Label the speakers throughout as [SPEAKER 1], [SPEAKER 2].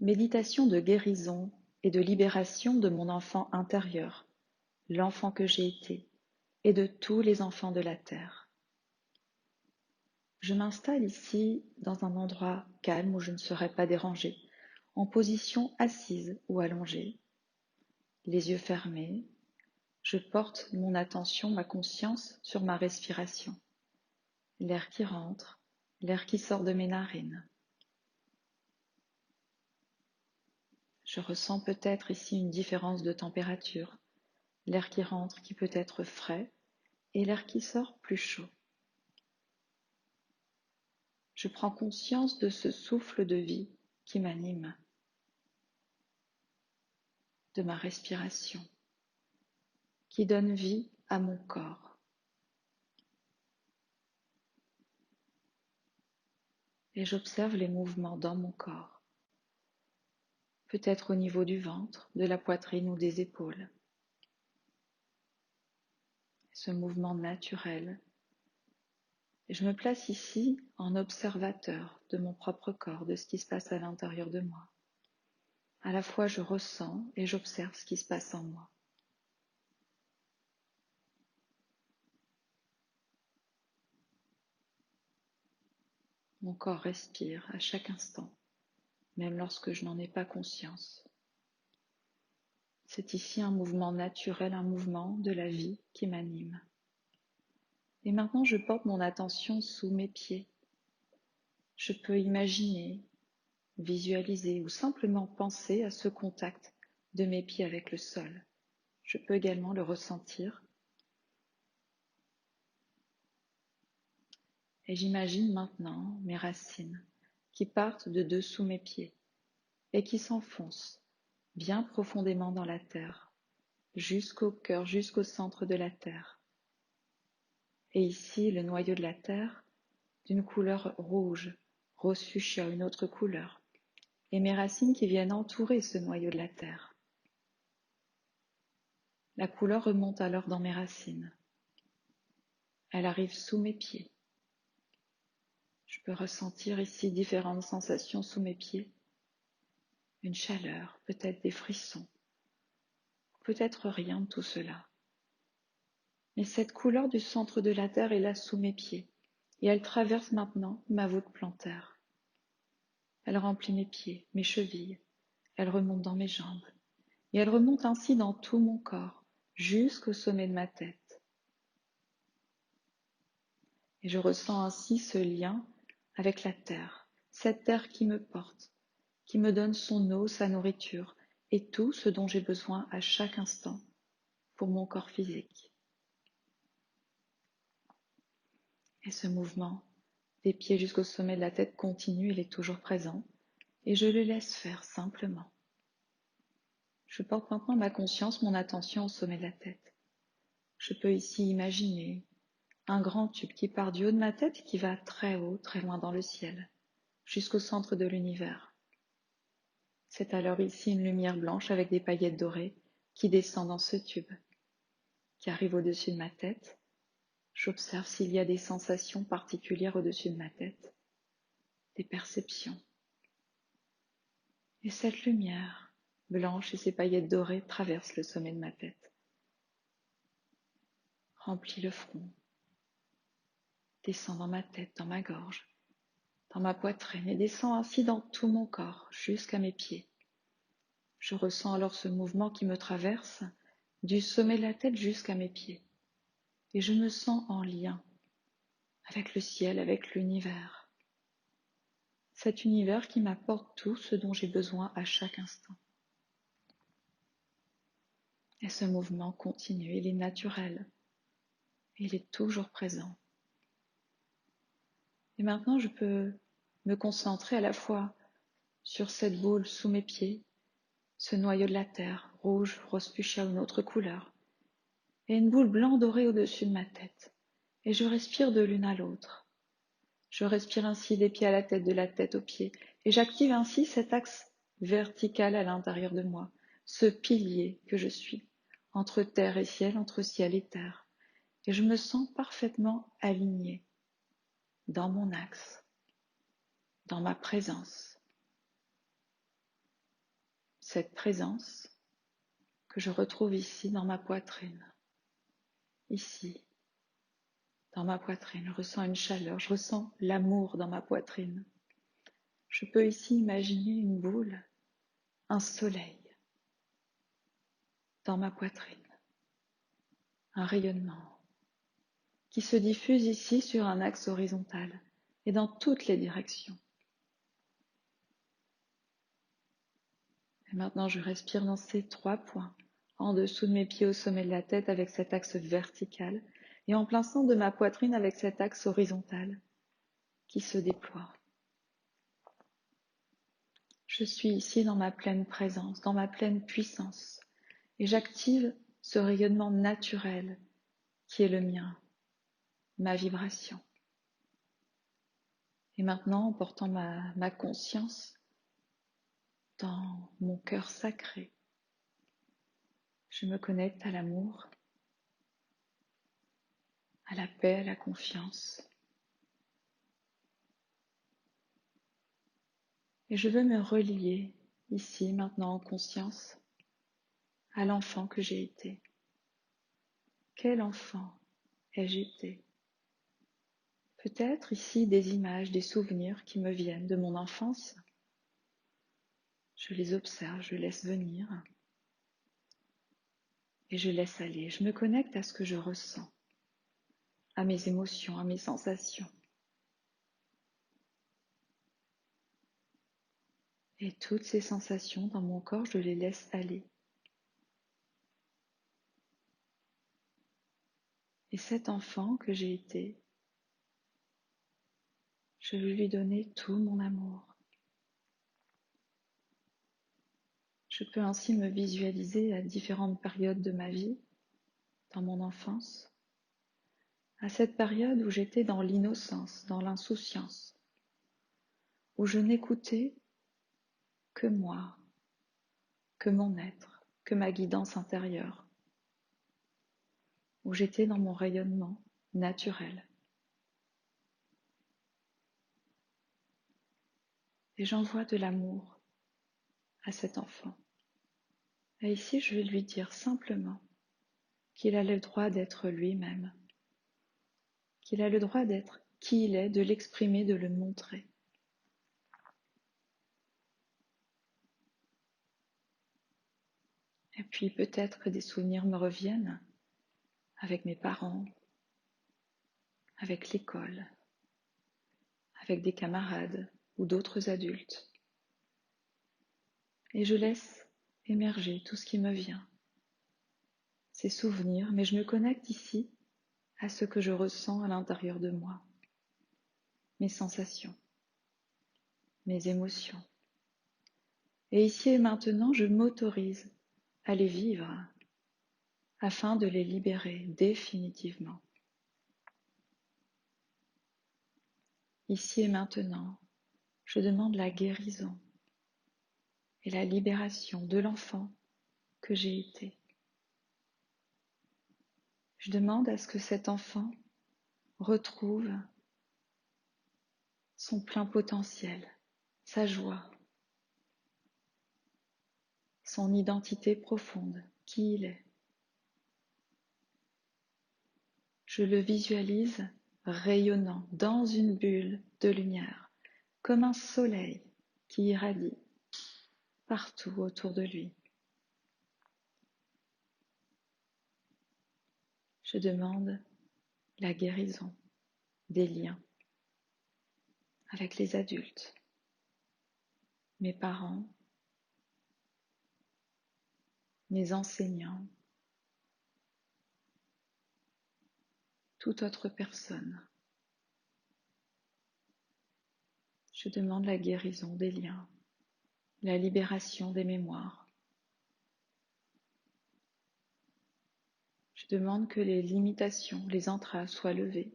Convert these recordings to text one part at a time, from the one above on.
[SPEAKER 1] Méditation de guérison et de libération de mon enfant intérieur, l'enfant que j'ai été, et de tous les enfants de la terre. Je m'installe ici dans un endroit calme où je ne serai pas dérangée, en position assise ou allongée, les yeux fermés. Je porte mon attention, ma conscience sur ma respiration, l'air qui rentre, l'air qui sort de mes narines. Je ressens peut-être ici une différence de température, l'air qui rentre qui peut être frais et l'air qui sort plus chaud. Je prends conscience de ce souffle de vie qui m'anime, de ma respiration, qui donne vie à mon corps. Et j'observe les mouvements dans mon corps, peut-être au niveau du ventre, de la poitrine ou des épaules. Ce mouvement naturel. Et je me place ici en observateur de mon propre corps, de ce qui se passe à l'intérieur de moi. À la fois, je ressens et j'observe ce qui se passe en moi. Mon corps respire à chaque instant, même lorsque je n'en ai pas conscience. C'est ici un mouvement naturel, un mouvement de la vie qui m'anime. Et maintenant, je porte mon attention sous mes pieds. Je peux imaginer, visualiser ou simplement penser à ce contact de mes pieds avec le sol. Je peux également le ressentir. Et j'imagine maintenant mes racines qui partent de dessous mes pieds et qui s'enfoncent bien profondément dans la terre, jusqu'au cœur, jusqu'au centre de la terre. Et ici, le noyau de la terre, d'une couleur rouge, rose fuchsia, une autre couleur, et mes racines qui viennent entourer ce noyau de la terre. La couleur remonte alors dans mes racines. Elle arrive sous mes pieds. Je peux ressentir ici différentes sensations sous mes pieds. Une chaleur, peut-être des frissons, peut-être rien de tout cela. Mais cette couleur du centre de la terre est là sous mes pieds, et elle traverse maintenant ma voûte plantaire. Elle remplit mes pieds, mes chevilles, elle remonte dans mes jambes, et elle remonte ainsi dans tout mon corps, jusqu'au sommet de ma tête. Et je ressens ainsi ce lien avec la terre, cette terre qui me porte, qui me donne son eau, sa nourriture, et tout ce dont j'ai besoin à chaque instant pour mon corps physique. Et ce mouvement, des pieds jusqu'au sommet de la tête continue, il est toujours présent, et je le laisse faire simplement. Je porte maintenant ma conscience, mon attention au sommet de la tête. Je peux ici imaginer un grand tube qui part du haut de ma tête et qui va très haut, très loin dans le ciel, jusqu'au centre de l'univers. C'est alors ici une lumière blanche avec des paillettes dorées qui descend dans ce tube, qui arrive au-dessus de ma tête. J'observe s'il y a des sensations particulières au-dessus de ma tête, des perceptions. Et cette lumière blanche et ses paillettes dorées traversent le sommet de ma tête, remplit le front, descend dans ma tête, dans ma gorge, dans ma poitrine et descend ainsi dans tout mon corps jusqu'à mes pieds. Je ressens alors ce mouvement qui me traverse du sommet de la tête jusqu'à mes pieds. Et je me sens en lien avec le ciel, avec l'univers. Cet univers qui m'apporte tout ce dont j'ai besoin à chaque instant. Et ce mouvement continue, il est naturel. Il est toujours présent. Et maintenant, je peux me concentrer à la fois sur cette boule sous mes pieds, ce noyau de la terre, rouge, rose fuchsia ou une autre couleur, et une boule blanc dorée au-dessus de ma tête. Et je respire de l'une à l'autre. Je respire ainsi des pieds à la tête, de la tête aux pieds, et j'active ainsi cet axe vertical à l'intérieur de moi, ce pilier que je suis, entre terre et ciel, entre ciel et terre. Et je me sens parfaitement alignée dans mon axe, dans ma présence. cette présence que je retrouve ici dans ma poitrine. Ici, dans ma poitrine, je ressens une chaleur, je ressens l'amour dans ma poitrine. Je peux ici imaginer une boule, un soleil dans ma poitrine, un rayonnement qui se diffuse ici sur un axe horizontal et dans toutes les directions. Et maintenant, je respire dans ces 3 points, en dessous de mes pieds au sommet de la tête avec cet axe vertical et en plein centre de ma poitrine avec cet axe horizontal qui se déploie. Je suis ici dans ma pleine présence, dans ma pleine puissance et j'active ce rayonnement naturel qui est le mien, ma vibration. Et maintenant, en portant ma conscience dans mon cœur sacré, je me connecte à l'amour, à la paix, à la confiance. Et je veux me relier ici, maintenant en conscience, à l'enfant que j'ai été. Quel enfant ai-je été? Peut-être ici des images, des souvenirs qui me viennent de mon enfance. Je les observe, je laisse venir et je laisse aller. Je me connecte à ce que je ressens, à mes émotions, à mes sensations. Et toutes ces sensations dans mon corps, je les laisse aller. Et cet enfant que j'ai été, je veux lui donner tout mon amour. Je peux ainsi me visualiser à différentes périodes de ma vie, dans mon enfance, à cette période où j'étais dans l'innocence, dans l'insouciance, où je n'écoutais que moi, que mon être, que ma guidance intérieure, où j'étais dans mon rayonnement naturel. Et j'envoie de l'amour à cet enfant. Et ici, je vais lui dire simplement qu'il a le droit d'être lui-même, qu'il a le droit d'être qui il est, de l'exprimer, de le montrer. Et puis peut-être que des souvenirs me reviennent avec mes parents, avec l'école, avec des camarades ou d'autres adultes. Et je laisse émerger tout ce qui me vient, ces souvenirs, mais je me connecte ici à ce que je ressens à l'intérieur de moi, mes sensations, mes émotions. Et ici et maintenant, je m'autorise à les vivre afin de les libérer définitivement. Ici et maintenant, je demande la guérison et la libération de l'enfant que j'ai été. Je demande à ce que cet enfant retrouve son plein potentiel, sa joie, son identité profonde, qui il est. Je le visualise rayonnant dans une bulle de lumière, comme un soleil qui irradie partout autour de lui. Je demande la guérison des liens avec les adultes, mes parents, mes enseignants, toute autre personne. Je demande la guérison des liens, la libération des mémoires. Je demande que les limitations, les entraves soient levées.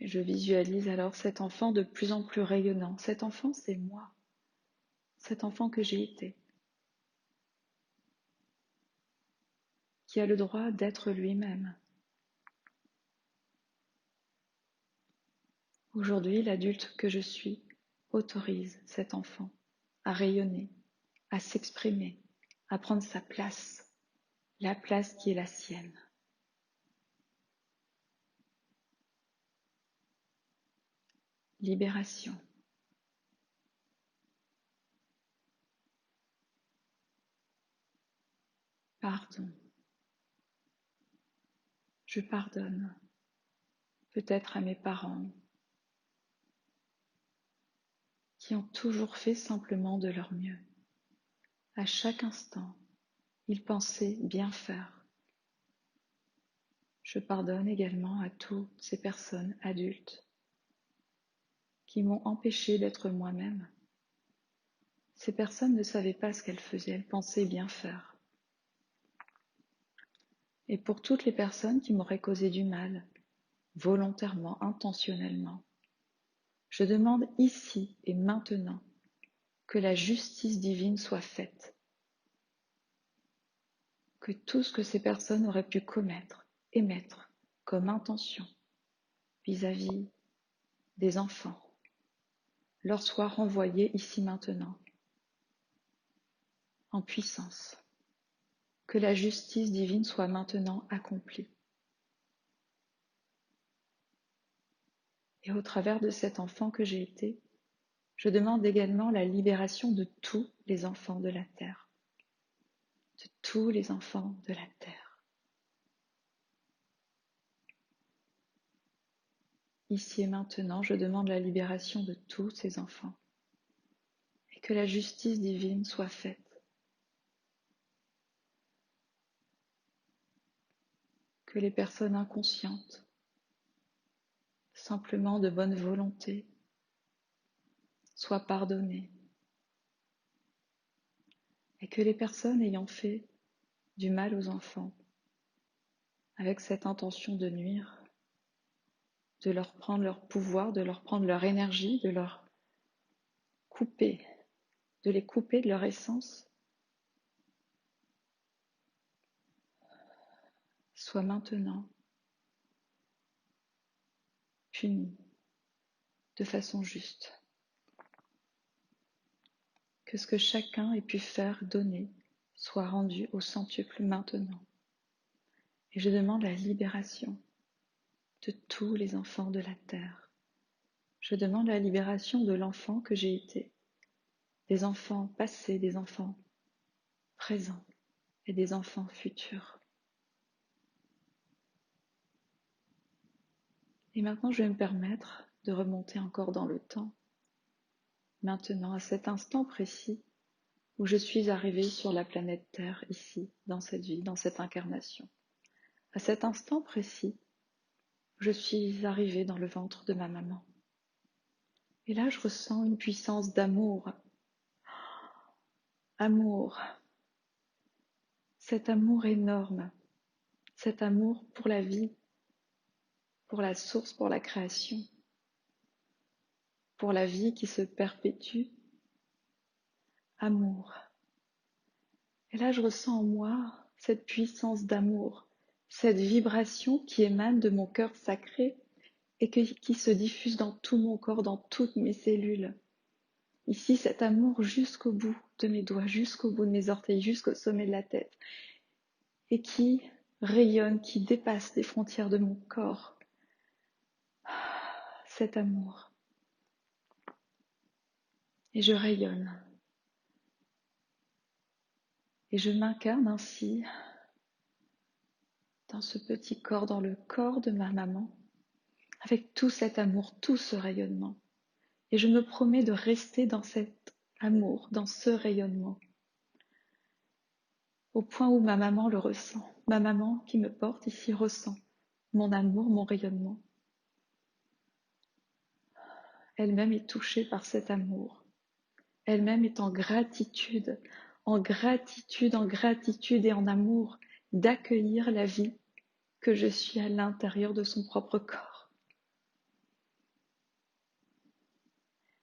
[SPEAKER 1] Et je visualise alors cet enfant de plus en plus rayonnant. Cet enfant, c'est moi. Cet enfant que j'ai été. Qui a le droit d'être lui-même. Aujourd'hui, l'adulte que je suis autorise cet enfant à rayonner, à s'exprimer, à prendre sa place, la place qui est la sienne. Libération. Pardon. Je pardonne, peut-être à mes parents, qui ont toujours fait simplement de leur mieux. À chaque instant, ils pensaient bien faire. Je pardonne également à toutes ces personnes adultes qui m'ont empêché d'être moi-même. Ces personnes ne savaient pas ce qu'elles faisaient, elles pensaient bien faire. Et pour toutes les personnes qui m'auraient causé du mal, volontairement, intentionnellement, je demande ici et maintenant que la justice divine soit faite, que tout ce que ces personnes auraient pu commettre, émettre comme intention vis-à-vis des enfants, leur soit renvoyé ici maintenant, en puissance, que la justice divine soit maintenant accomplie. Et au travers de cet enfant que j'ai été, je demande également la libération de tous les enfants de la terre, de tous les enfants de la terre. Ici et maintenant, je demande la libération de tous ces enfants et que la justice divine soit faite, que les personnes inconscientes, simplement de bonne volonté, soient pardonnées et que les personnes ayant fait du mal aux enfants avec cette intention de nuire, de leur prendre leur pouvoir, de leur prendre leur énergie, de leur couper, de les couper de leur essence, soient maintenant punis de façon juste. Que ce que chacun ait pu faire, donner, soit rendu au centuple maintenant. Et je demande la libération de tous les enfants de la terre. Je demande la libération de l'enfant que j'ai été, des enfants passés, des enfants présents et des enfants futurs. Et maintenant, je vais me permettre de remonter encore dans le temps, maintenant à cet instant précis où je suis arrivée sur la planète Terre, ici, dans cette vie, dans cette incarnation. À cet instant précis, je suis arrivée dans le ventre de ma maman. Et là, je ressens une puissance d'amour. Amour. Cet amour énorme. Cet amour pour la vie, pour la source, pour la création, pour la vie qui se perpétue. Amour. Et là, je ressens en moi cette puissance d'amour, cette vibration qui émane de mon cœur sacré et qui se diffuse dans tout mon corps, dans toutes mes cellules. Ici, cet amour jusqu'au bout de mes doigts, jusqu'au bout de mes orteils, jusqu'au sommet de la tête, et qui rayonne, qui dépasse les frontières de mon corps. Cet amour. Et je rayonne. Et je m'incarne ainsi dans ce petit corps, dans le corps de ma maman, avec tout cet amour, tout ce rayonnement. Et je me promets de rester dans cet amour, dans ce rayonnement, au point où ma maman le ressent. Ma maman qui me porte ici ressent mon amour, mon rayonnement. Elle-même est touchée par cet amour. Elle-même est en gratitude, en gratitude, en gratitude et en amour d'accueillir la vie que je suis à l'intérieur de son propre corps.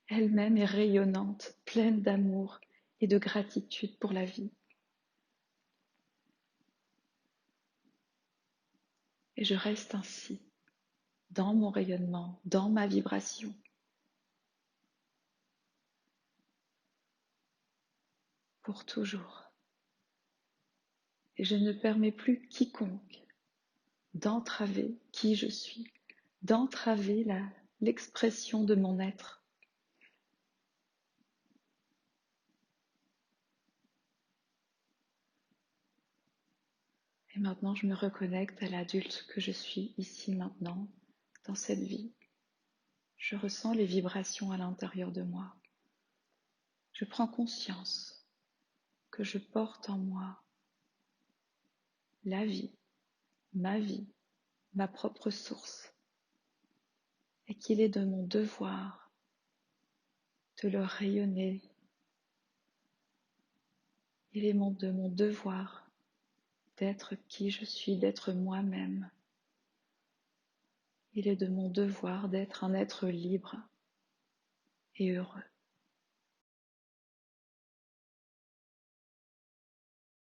[SPEAKER 1] Elle-même est rayonnante, pleine d'amour et de gratitude pour la vie. Et je reste ainsi, dans mon rayonnement, dans ma vibration, pour toujours. Et je ne permets plus quiconque d'entraver qui je suis, d'entraver l'expression de mon être. Et maintenant, je me reconnecte à l'adulte que je suis ici maintenant, dans cette vie. Je ressens les vibrations à l'intérieur de moi. Je prends conscience que je porte en moi la vie, ma propre source, et qu'il est de mon devoir de le rayonner. Il est de mon devoir d'être qui je suis, d'être moi-même. Il est de mon devoir d'être un être libre et heureux.